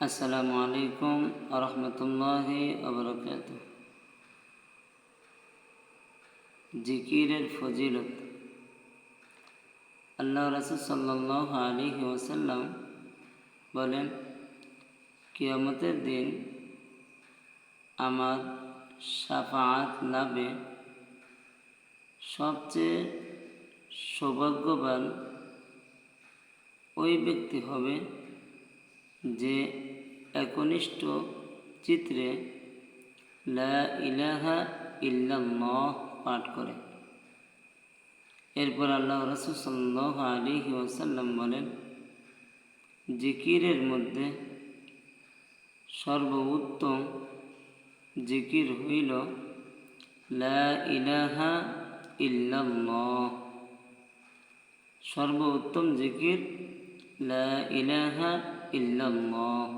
আসসালামু আলাইকুম ওয়া রাহমাতুল্লাহি ওয়া বারাকাতুহু। জিকিরের ফজিলত। আল্লাহ রাসূল সাল্লাল্লাহু আলাইহি ওয়াসাল্লাম বলেন, কিয়ামতের দিন আমার শাফাআত লাভে সবচেয়ে সৌভাগ্যবান ওই ব্যক্তি হবে যে একনিষ্ঠ চিত্রে লা ইলাহা ইল্লাল্লাহ পাঠ করে। এরপর আল্লাহ রাসূল সাল্লাল্লাহু আলাইহি ওয়াসাল্লাম বলেন, জিকিরের মধ্যে সর্বোত্তম জিকির হইল লা ইলাহা ইল্লাল্লাহ। সর্বোত্তম জিকির লা ইলাহা ইল্লাল্লাহ।